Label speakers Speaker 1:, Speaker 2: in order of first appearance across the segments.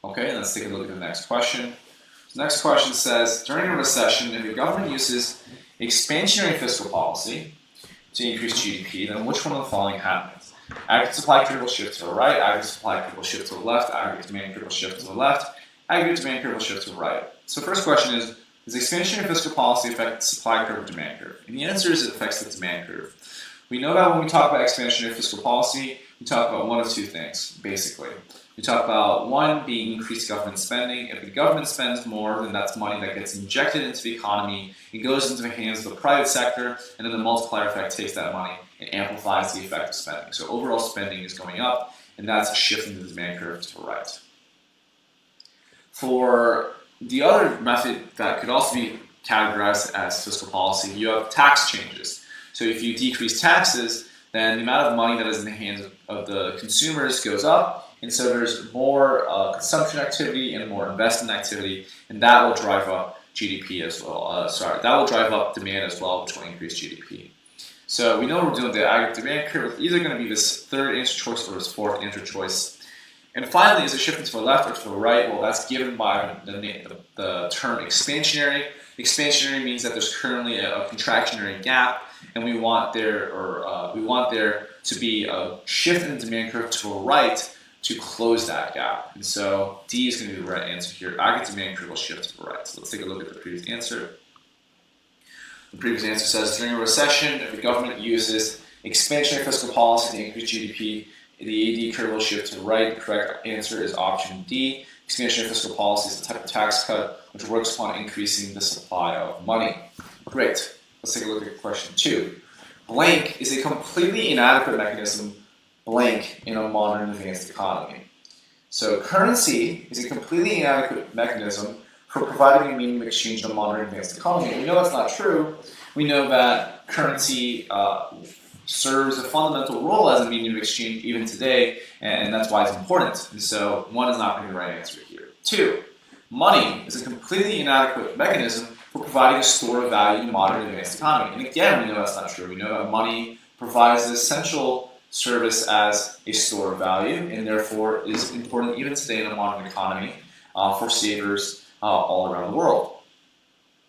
Speaker 1: Okay, let's take a look at the next question. The next question says, during a recession, if the government uses expansionary fiscal policy to increase GDP, then which one of the following happens? Aggregate supply curve will shift to the right, aggregate supply curve will shift to the left, aggregate demand curve will shift to the left, aggregate demand curve will shift to the right. So the first question is, does expansionary fiscal policy affect the supply curve or demand curve? And the answer is it affects the demand curve. We know that when we talk about expansionary fiscal policy, we talk about one of two things, basically. We talk about one being increased government spending. If the government spends more, then that's money that gets injected into the economy. It goes into the hands of the private sector, and then the multiplier effect takes that money and amplifies the effect of spending. So overall spending is going up, and that's a shift in the demand curve to the right. For the other method that could also be categorized as fiscal policy, you have tax changes. So if you decrease taxes, then the amount of money that is in the hands of the consumers goes up, and so there's more consumption activity and more investment activity, and that will drive up GDP as well. That will drive up demand as well, which will increase GDP. So we know we're doing the aggregate demand curve. It's either going to be this third answer choice or this fourth answer choice. And finally, is it shifting to the left or to the right? Well, that's given by the term expansionary. Expansionary means that there's currently a contractionary gap, and we want there to be a shift in the demand curve to the right to close that gap. And so D is going to be the right answer here. Aggregate demand curve will shift to the right. So let's take a look at the previous answer. The previous answer says, during a recession, if the government uses expansionary fiscal policy to increase GDP, the AD curve will shift to the right. The correct answer is option D. Expansionary fiscal policy is a type of tax cut which works upon increasing the supply of money. Great. Let's take a look at question 2. Blank is a completely inadequate mechanism, blank, in a modern advanced economy. So currency is a completely inadequate mechanism for providing a medium of exchange in a modern advanced economy. And we know that's not true. We know that currency serves a fundamental role as a medium of exchange even today, and that's why it's important. And so 1 is not going to be the right answer here. 2, money is a completely inadequate mechanism for providing a store of value in a modern advanced economy. And again, we know that's not true. We know that money provides an essential service as a store of value, and therefore is important even today in a modern economy for savers all around the world.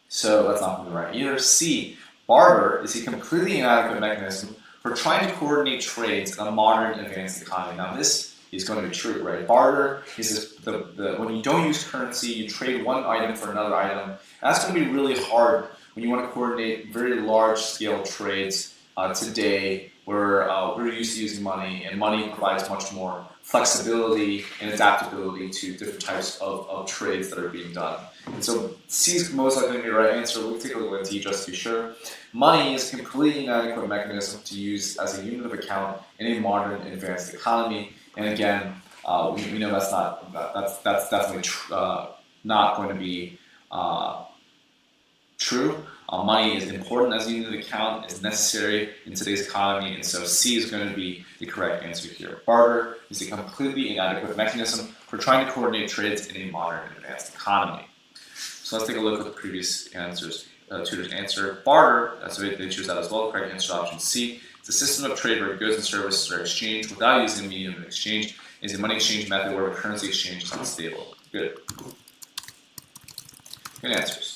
Speaker 1: So that's not going to be right either. C, barter is a completely inadequate mechanism for trying to coordinate trades in a modern advanced economy. Now this is going to be true, right? Barter is when you don't use currency, you trade one item for another item. That's going to be really hard when you want to coordinate very large scale trades today, where we're used to using money, and money provides much more flexibility and adaptability to different types of trades that are being done. And so C is most likely going to be the right answer. We'll take a look at D just to be sure. Money is a completely inadequate mechanism to use as a unit of account in a modern advanced economy. And again, we know that's definitely not going to be true. Money is important as a unit of account, is necessary in today's economy, and so C is going to be the correct answer here. Barter is a completely inadequate mechanism for trying to coordinate trades in a modern advanced economy. So let's take a look at the previous answers. Tutor's answer. Barter, that's the way they choose that as well. Correct answer option C. It's a system of trade where goods and services are exchanged without using a medium of exchange. It's a money exchange method where currency exchange is unstable. Good. Good answers.